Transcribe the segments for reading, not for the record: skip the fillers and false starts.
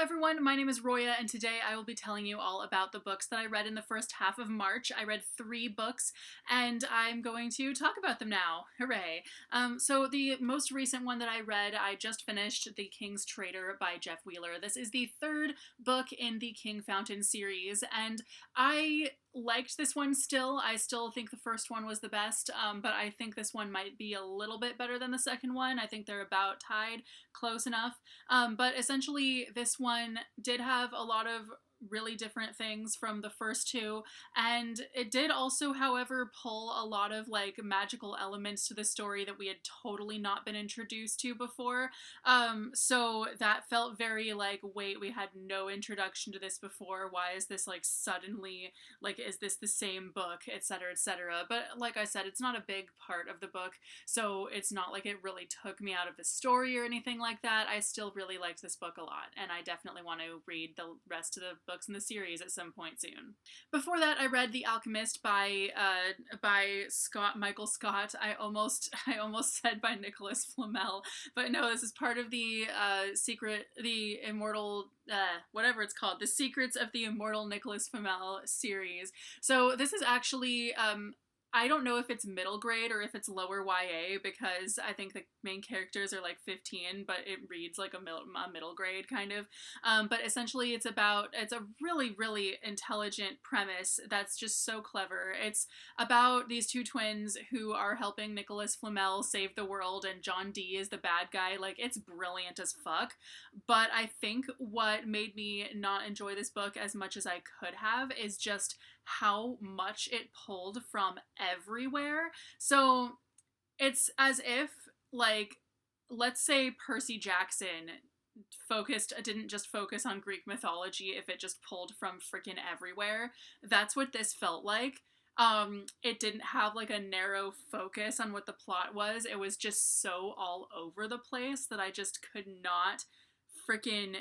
everyone, my name is Roya, and today I will be telling you all about the books that I read in the first half of March. I read 3 books, and I'm going to talk about them now. Hooray! So the most recent one that I read, I just finished The King's Traitor by Jeff Wheeler. This is the 3rd book in the King Fountain series, and I liked this one still. I still think the first one was the best, but I think this one might be a little bit better than the second one. I think they're about tied, close enough. But essentially, this one did have a lot of really different things from the first 2, and it did also, however, pull a lot of like magical elements to the story that we had totally not been introduced to before. So that felt very like, wait, we had no introduction to this before. Why is this like suddenly, like, is this the same book, etc., etc.? But like I said, it's not a big part of the book, so it's not like it really took me out of the story or anything like that. I still really liked this book a lot, and I definitely want to read the rest of the books in the series at some point soon. Before that, I read The Alchemist by Michael Scott. I almost said by Nicholas Flamel, but no, this is part of the whatever it's called, The Secrets of the Immortal Nicholas Flamel series. So this is actually I don't know if it's middle grade or if it's lower YA, because I think the main characters are like 15, but it reads like a middle grade kind of. But essentially it's a really, really intelligent premise that's just so clever. It's about these 2 twins who are helping Nicholas Flamel save the world, and John Dee is the bad guy. Like, it's brilliant as fuck. But I think what made me not enjoy this book as much as I could have is just how much it pulled from everywhere. So it's as if, like, let's say Percy Jackson didn't just focus on Greek mythology, if it just pulled from freaking everywhere. That's what this felt like. It didn't have like a narrow focus on what the plot was. It was just so all over the place that I just could not freaking,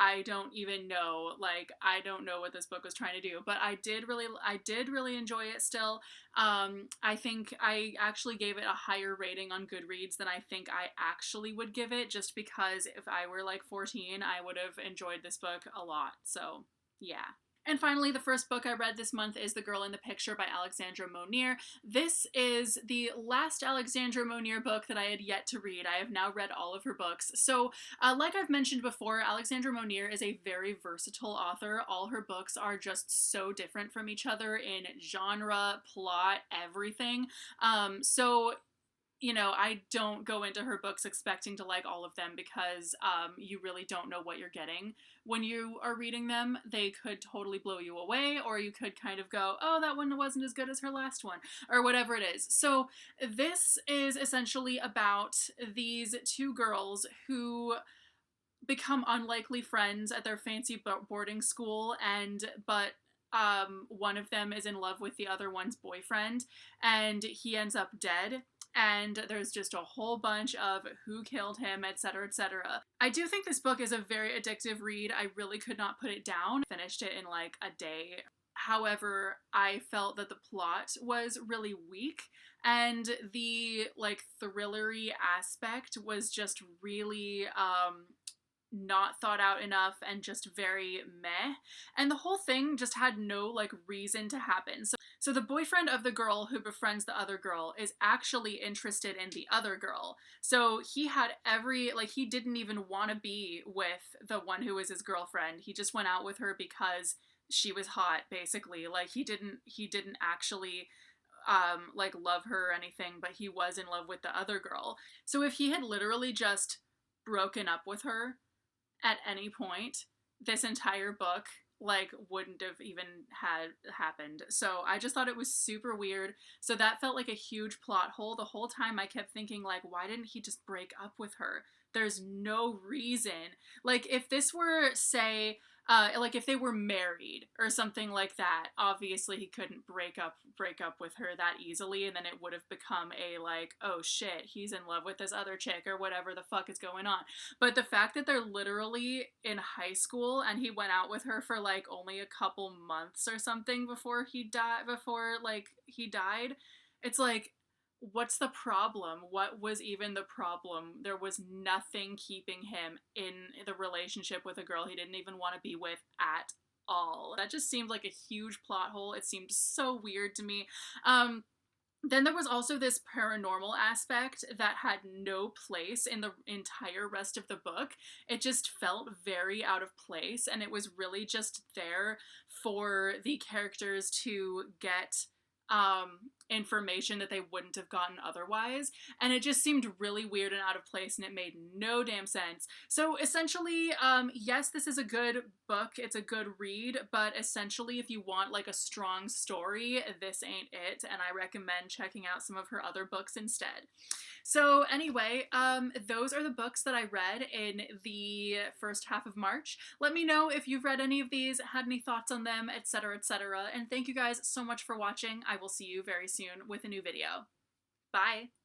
I don't even know. Like, I don't know what this book was trying to do, but I did really enjoy it still. I think I actually gave it a higher rating on Goodreads than I think I actually would give it, just because if I were like 14, I would have enjoyed this book a lot. So, yeah. And finally, the first book I read this month is The Girl in the Picture by Alexandra Monir. This is the last Alexandra Monir book that I had yet to read. I have now read all of her books. So, like I've mentioned before, Alexandra Monir is a very versatile author. All her books are just so different from each other in genre, plot, everything. So, you know, I don't go into her books expecting to like all of them, because you really don't know what you're getting when you are reading them. They could totally blow you away, or you could kind of go, oh, that one wasn't as good as her last one, or whatever it is. So this is essentially about these 2 girls who become unlikely friends at their fancy boarding school, but one of them is in love with the other one's boyfriend, and he ends up dead. And there's just a whole bunch of who killed him, etc., etc. I do think this book is a very addictive read. I really could not put it down. Finished it in like a day. However, I felt that the plot was really weak, and the like thrillery aspect was just really not thought out enough and just very meh. And the whole thing just had no like reason to happen. So the boyfriend of the girl who befriends the other girl is actually interested in the other girl. So he had he didn't even want to be with the one who was his girlfriend. He just went out with her because she was hot, basically. Like, he didn't actually like love her or anything, but he was in love with the other girl. So if he had literally just broken up with her at any point, this entire book like wouldn't have even had happened. So I just thought it was super weird. So that felt like a huge plot hole. The whole time I kept thinking, like, why didn't he just break up with her? There's no reason. Like, if this were, say, like if they were married or something like that, obviously he couldn't break up with her that easily, and then it would have become a like, oh shit, he's in love with this other chick or whatever the fuck is going on. But the fact that they're literally in high school and he went out with her for like only a couple months or something before he died, it's like, what's the problem? What was even the problem? There was nothing keeping him in the relationship with a girl he didn't even want to be with at all. That just seemed like a huge plot hole. It seemed so weird to me. Then there was also this paranormal aspect that had no place in the entire rest of the book. It just felt very out of place, and it was really just there for the characters to get information that they wouldn't have gotten otherwise. And it just seemed really weird and out of place, and it made no damn sense. So essentially, yes, this is a good book. It's a good read, but essentially, if you want like a strong story, this ain't it. And I recommend checking out some of her other books instead. So anyway, those are the books that I read in the first half of March. Let me know if you've read any of these, had any thoughts on them, etc., etc. And thank you guys so much for watching. I will see you very soon with a new video. Bye!